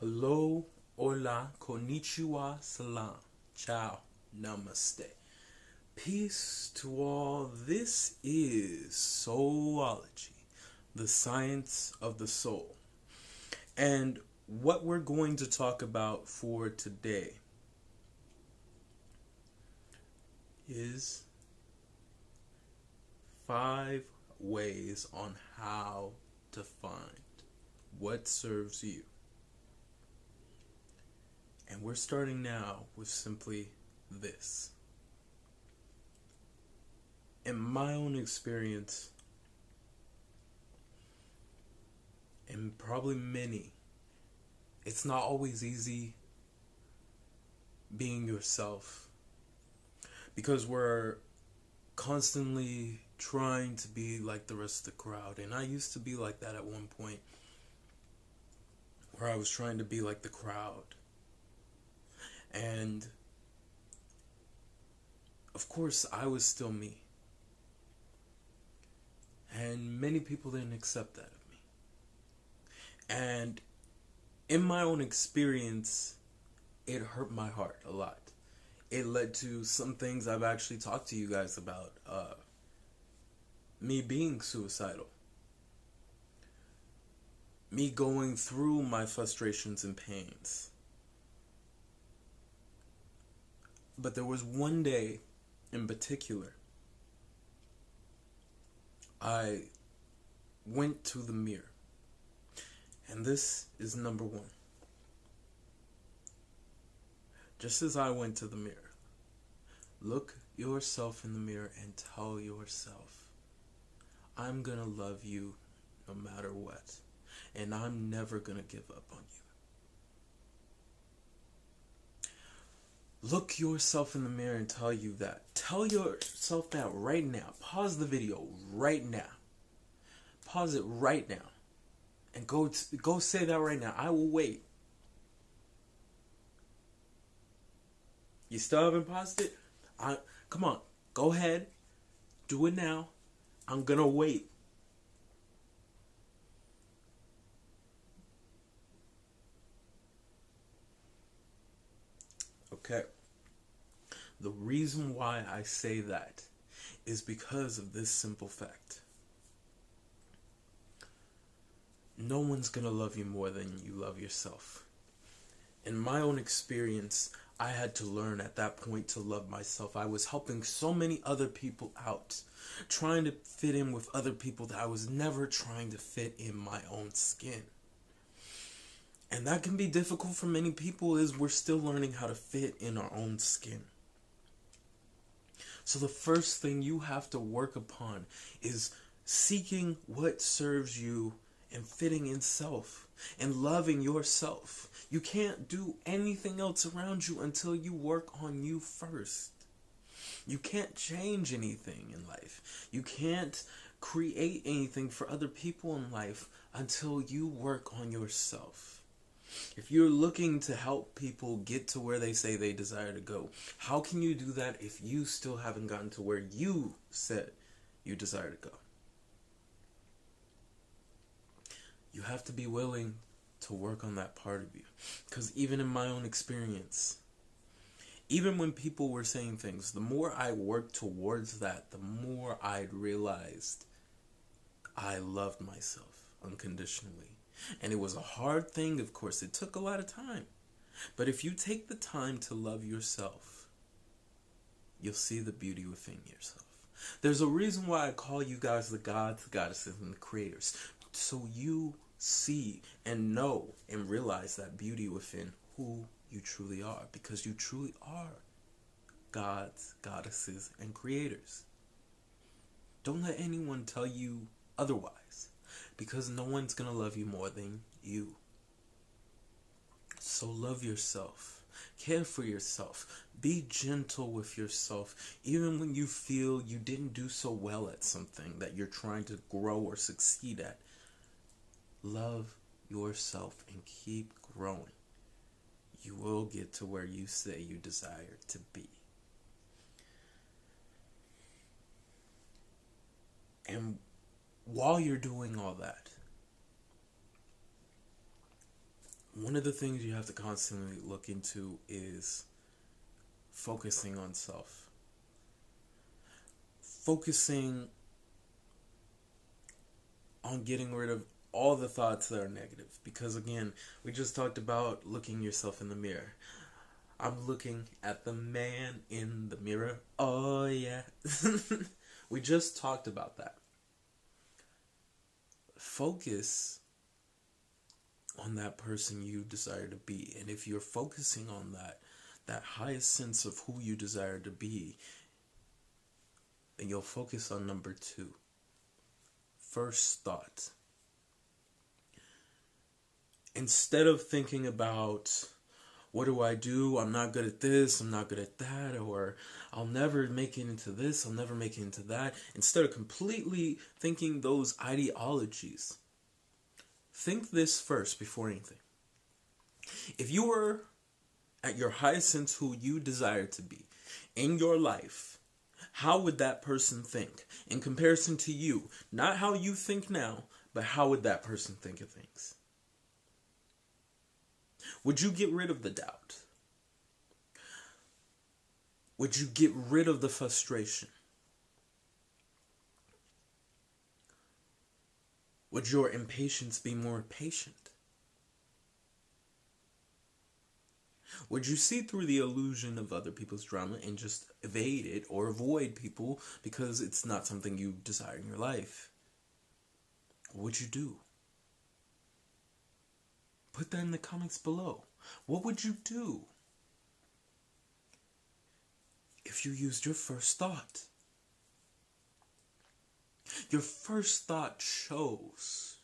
Hello, Hola, Konnichiwa, Salaam, Ciao Namaste. Peace to all. This is Soulology, the science of the soul. And what we're going to talk about for today is 5 ways on how to find what serves you. And we're starting now with simply this. In my own experience, and probably many, it's not always easy being yourself because we're constantly trying to be like the rest of the crowd. And I used to be like that at one point, where I was trying to be like the crowd. And of course, I was still me. And many people didn't accept that of me. And in my own experience, it hurt my heart a lot. It led to some things I've actually talked to you guys about. Me being suicidal. Me going through my frustrations and pains. But there was one day in particular, I went to the mirror. And this is number 1. Just as I went to the mirror, look yourself in the mirror and tell yourself, I'm gonna love you no matter what. And I'm never gonna give up on you. Look yourself in the mirror and tell you that. Tell yourself that right now. Pause the video right now. Pause it right now. And go say that right now. I will wait. You still haven't paused it? Come on. Go ahead. Do it now. I'm gonna wait. Okay. The reason why I say that is because of this simple fact. No one's gonna love you more than you love yourself. In my own experience, I had to learn at that point to love myself. I was helping so many other people out, trying to fit in with other people that I was never trying to fit in my own skin. And that can be difficult for many people, as we're still learning how to fit in our own skin. So the first thing you have to work upon is seeking what serves you and fitting in self and loving yourself. You can't do anything else around you until you work on you first. You can't change anything in life. You can't create anything for other people in life until you work on yourself. If you're looking to help people get to where they say they desire to go, how can you do that if you still haven't gotten to where you said you desire to go? You have to be willing to work on that part of you. Because even in my own experience, even when people were saying things, the more I worked towards that, the more I realized I loved myself unconditionally. And it was a hard thing, of course. It took a lot of time. But if you take the time to love yourself, you'll see the beauty within yourself. There's a reason why I call you guys the gods, the goddesses, and the creators. So you see and know and realize that beauty within who you truly are. Because you truly are gods, goddesses, and creators. Don't let anyone tell you otherwise. Because no one's going to love you more than you. So love yourself. Care for yourself. Be gentle with yourself. Even when you feel you didn't do so well at something that you're trying to grow or succeed at. Love yourself and keep growing. You will get to where you say you desire to be. And while you're doing all that, one of the things you have to constantly look into is focusing on self. Focusing on getting rid of all the thoughts that are negative. Because again, we just talked about looking yourself in the mirror. I'm looking at the man in the mirror. Oh yeah. We just talked about that. Focus on that person you desire to be. And if you're focusing on that highest sense of who you desire to be, then you'll focus on number 2. First thought. Instead of thinking about, what do I do? I'm not good at this, I'm not good at that, or I'll never make it into this, I'll never make it into that. Instead of completely thinking those ideologies, think this first before anything. If you were at your highest sense who you desire to be in your life, how would that person think in comparison to you? Not how you think now, but how would that person think of things? Would you get rid of the doubt? Would you get rid of the frustration? Would your impatience be more patient? Would you see through the illusion of other people's drama and just evade it or avoid people because it's not something you desire in your life? What would you do? Put that in the comments below. What would you do if you used your first thought? Your first thought shows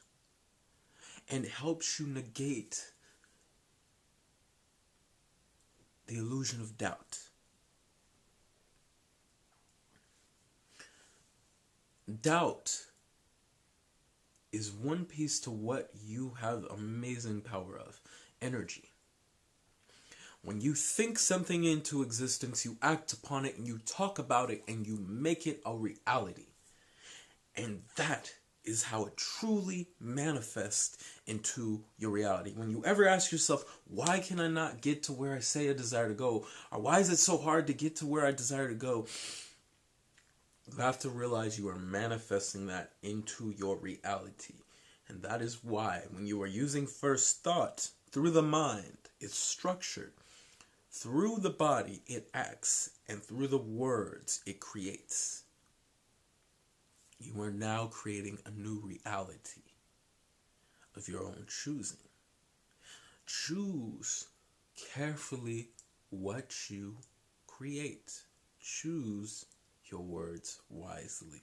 and helps you negate the illusion of doubt. Doubt is one piece to what you have amazing power of, energy. When you think something into existence, you act upon it and you talk about it and you make it a reality. And that is how it truly manifests into your reality. When you ever ask yourself, why can I not get to where I say I desire to go? Or why is it so hard to get to where I desire to go? You have to realize you are manifesting that into your reality. And that is why when you are using first thought through the mind, it's structured. Through the body, it acts. And through the words, it creates. You are now creating a new reality of your own choosing. Choose carefully what you create. Choose your words wisely.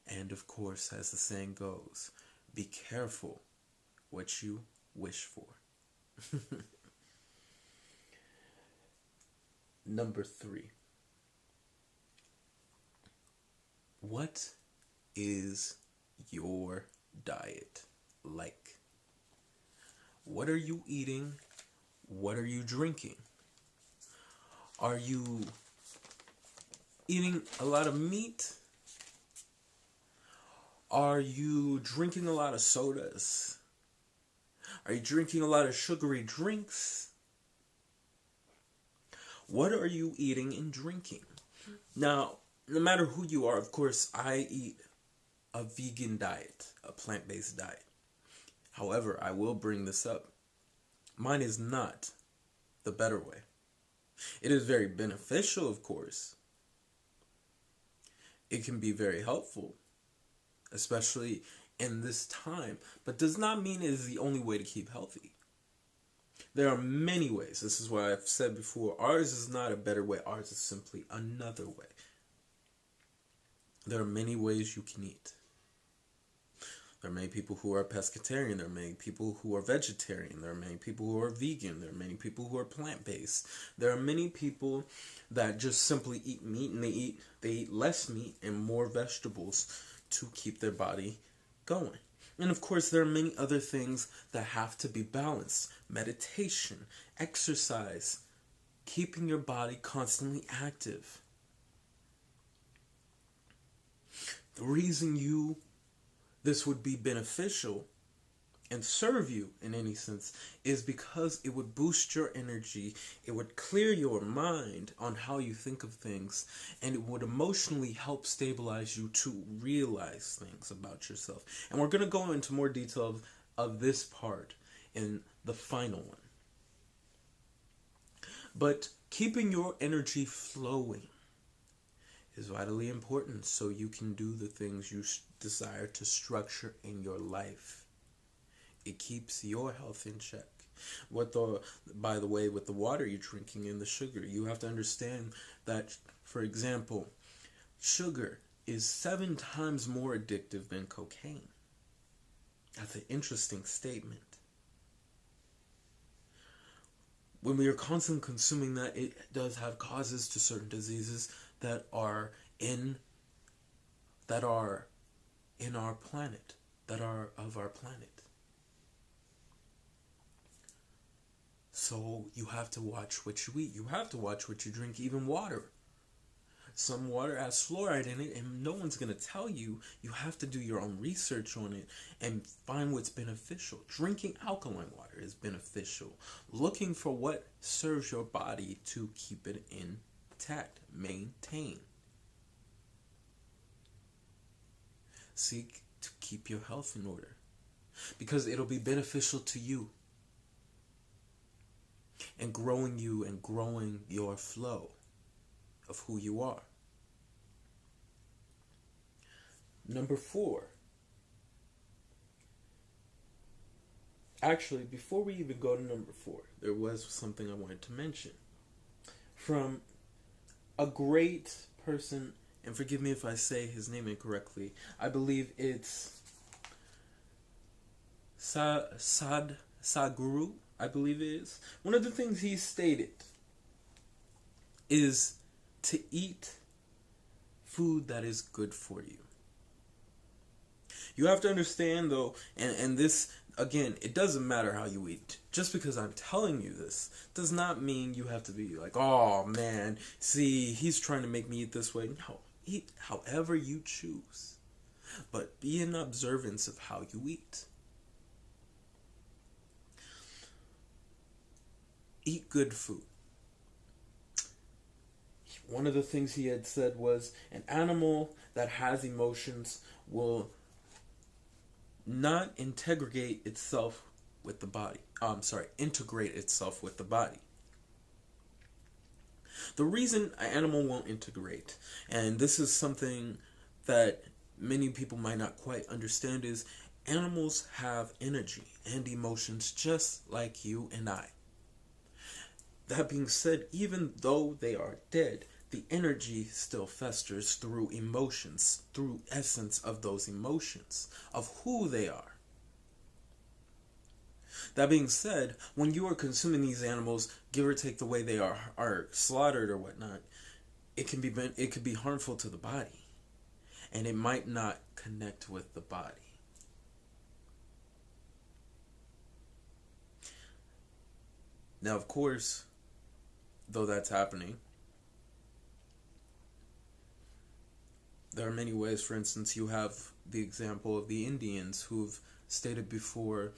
And of course, as the saying goes, be careful what you wish for. Number 3. What is your diet like? What are you eating? What are you drinking? Are you eating a lot of meat? Are you drinking a lot of sodas? Are you drinking a lot of sugary drinks? What are you eating and drinking? Now, no matter who you are, of course, I eat a vegan diet, a plant-based diet. However, I will bring this up. Mine is not the better way. It is very beneficial, of course. It can be very helpful, especially in this time, but does not mean it is the only way to keep healthy. There are many ways. This is why I've said before, ours is not a better way. Ours is simply another way. There are many ways you can eat. There are many people who are pescatarian. There are many people who are vegetarian. There are many people who are vegan. There are many people who are plant-based. There are many people that just simply eat meat, and they eat less meat and more vegetables to keep their body going. And of course, there are many other things that have to be balanced. Meditation, exercise, keeping your body constantly active. The reason this would be beneficial and serve you in any sense is because it would boost your energy, it would clear your mind on how you think of things, and it would emotionally help stabilize you to realize things about yourself. And we're going to go into more detail of this part in the final one. But keeping your energy flowing is vitally important so you can do the things you desire to structure in your life. It keeps your health in check. By the way, with the water you're drinking and the sugar, you have to understand that, for example, sugar is 7 times more addictive than cocaine. That's an interesting statement. When we are constantly consuming that, it does have causes to certain diseases that are in our planet, that are of our planet. So you have to watch what you eat. You have to watch what you drink, even water. Some water has fluoride in it, and no one's going to tell you. You have to do your own research on it and find what's beneficial. Drinking alkaline water is beneficial. Looking for what serves your body to keep it intact, maintain. Seek to keep your health in order, because it'll be beneficial to you, and growing you and growing your flow of who you are. Number 4. Actually, before we even go to number 4, there was something I wanted to mention from a great person, and forgive me if I say his name incorrectly. I believe it's Sadhguru, I believe it is. One of the things he stated is to eat food that is good for you. You have to understand, though, and this, again, it doesn't matter how you eat. Just because I'm telling you this does not mean you have to be like, oh man, see, he's trying to make me eat this way. No, eat however you choose, but be in observance of how you eat. Eat good food. One of the things he had said was an animal that has emotions will not integrate itself with the body. Integrate itself with the body. The reason an animal won't integrate, and this is something that many people might not quite understand, is animals have energy and emotions just like you and I. That being said, even though they are dead, the energy still festers through emotions, through essence of those emotions, of who they are. That being said, when you are consuming these animals, give or take the way they are slaughtered or whatnot, it could be harmful to the body, and it might not connect with the body. Now, of course, though that's happening, there are many ways. For instance, you have the example of the Indians who've stated before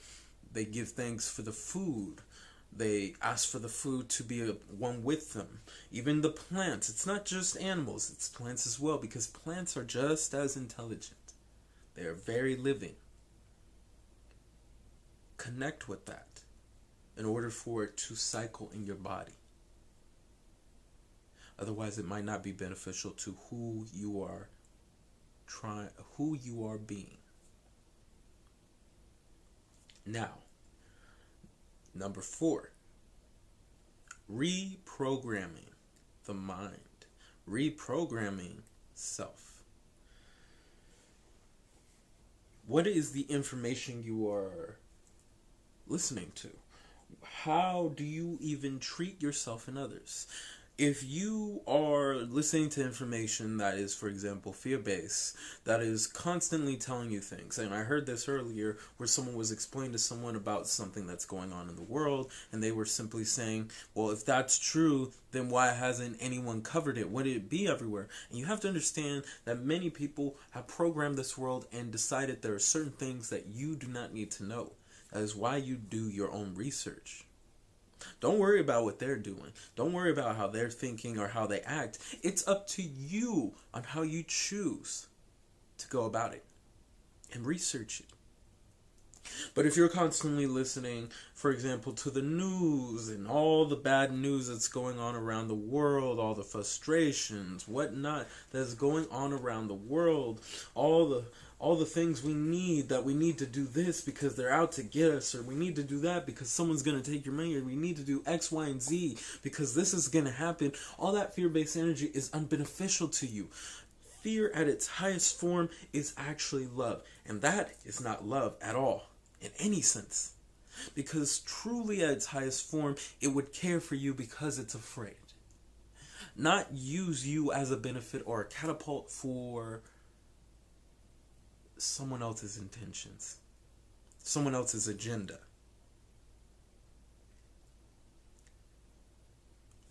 they give thanks for the food. They ask for the food to be one with them. Even the plants. It's not just animals, it's plants as well, because plants are just as intelligent. They are very living. Connect with that in order for it to cycle in your body. Otherwise, it might not be beneficial to who you are being. Now, number 4, reprogramming the mind, reprogramming self. What is the information you are listening to? How do you even treat yourself and others? If you are listening to information that is, for example, fear-based, that is constantly telling you things, and I heard this earlier where someone was explaining to someone about something that's going on in the world, and they were simply saying, well, if that's true, then why hasn't anyone covered it? Would it be everywhere? And you have to understand that many people have programmed this world and decided there are certain things that you do not need to know. That is why you do your own research. Don't worry about what they're doing. Don't worry about how they're thinking or how they act. It's up to you on how you choose to go about it and research it. But if you're constantly listening, for example, to the news and all the bad news that's going on around the world, all the frustrations, whatnot that's going on around the world, all the things we need to do this because they're out to get us, or we need to do that because someone's going to take your money, or we need to do X, Y, and Z because this is going to happen, all that fear-based energy is unbeneficial to you. Fear at its highest form is actually love, and that is not love at all. In any sense. Because truly at its highest form, it would care for you because it's afraid. Not use you as a benefit or a catapult for someone else's intentions. Someone else's agenda.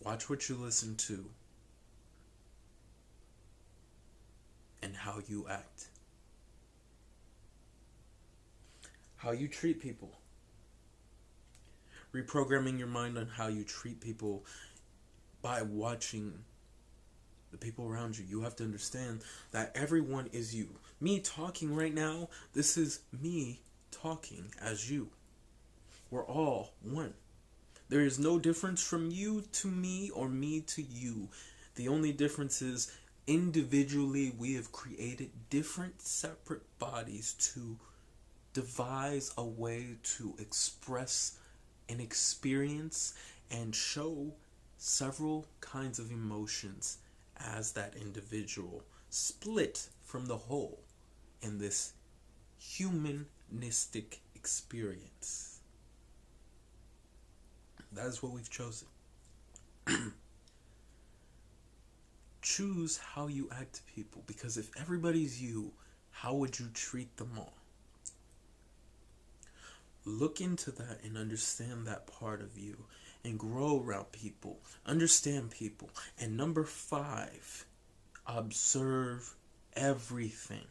Watch what you listen to. And how you act. How you treat people. Reprogramming your mind on how you treat people by watching the people around you. You have to understand that everyone is you. Me talking right now, this is me talking as you. We're all one. There is no difference from you to me or me to you. The only difference is individually we have created different separate bodies to devise a way to express an experience and show several kinds of emotions as that individual, split from the whole in this humanistic experience. That is what we've chosen. Choose how you act to people, because if everybody's you, how would you treat them all? Look into that and understand that part of you and grow around people, understand people. And number 5, observe everything.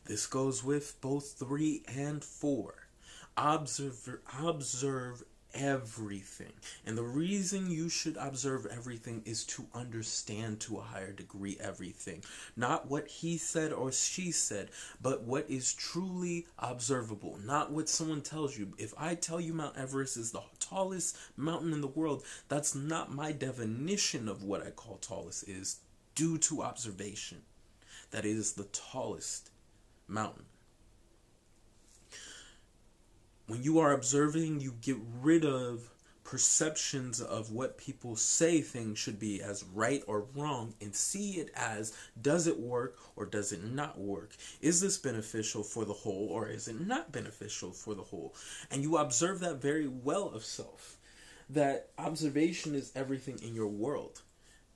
This goes with both 3 and 4. Observe everything. And the reason you should observe everything is to understand to a higher degree everything. Not what he said or she said, but what is truly observable. Not what someone tells you. If I tell you Mount Everest is the tallest mountain in the world, that's not my definition of what I call tallest is due to observation. That is the tallest mountain. When you are observing, you get rid of perceptions of what people say things should be as right or wrong, and see it as, does it work or does it not work? Is this beneficial for the whole or is it not beneficial for the whole? And you observe that very well of self. That observation is everything in your world.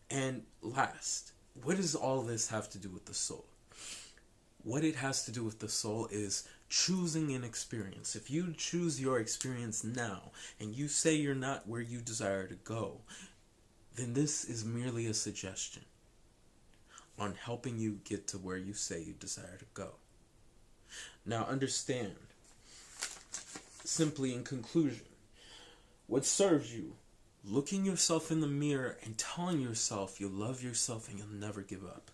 And last, what does all this have to do with the soul? What it has to do with the soul is choosing an experience. If you choose your experience now and you say you're not where you desire to go, then this is merely a suggestion on helping you get to where you say you desire to go. Now understand, simply in conclusion, what serves you, looking yourself in the mirror and telling yourself you love yourself and you'll never give up.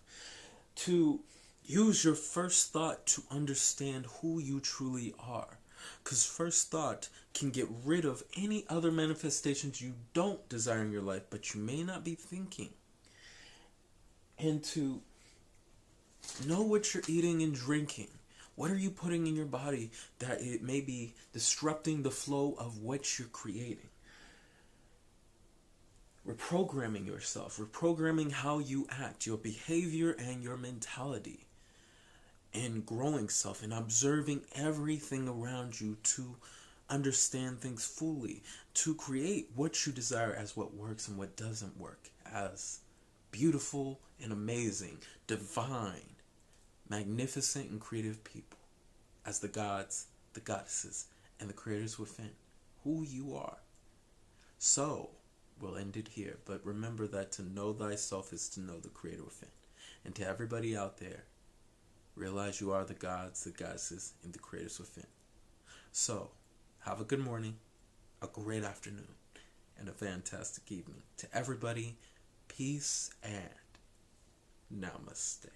To use your first thought to understand who you truly are. Because first thought can get rid of any other manifestations you don't desire in your life, but you may not be thinking. And to know what you're eating and drinking. What are you putting in your body that it may be disrupting the flow of what you're creating? Reprogramming yourself, reprogramming how you act, your behavior and your mentality. And growing self and observing everything around you to understand things fully, to create what you desire as what works and what doesn't work, as beautiful and amazing, divine, magnificent and creative people, as the gods, the goddesses, and the creators within, who you are. So, we'll end it here, but remember that to know thyself is to know the creator within. And to everybody out there, realize you are the gods, the goddesses, and the creators within. So, have a good morning, a great afternoon, and a fantastic evening. To everybody, peace and namaste.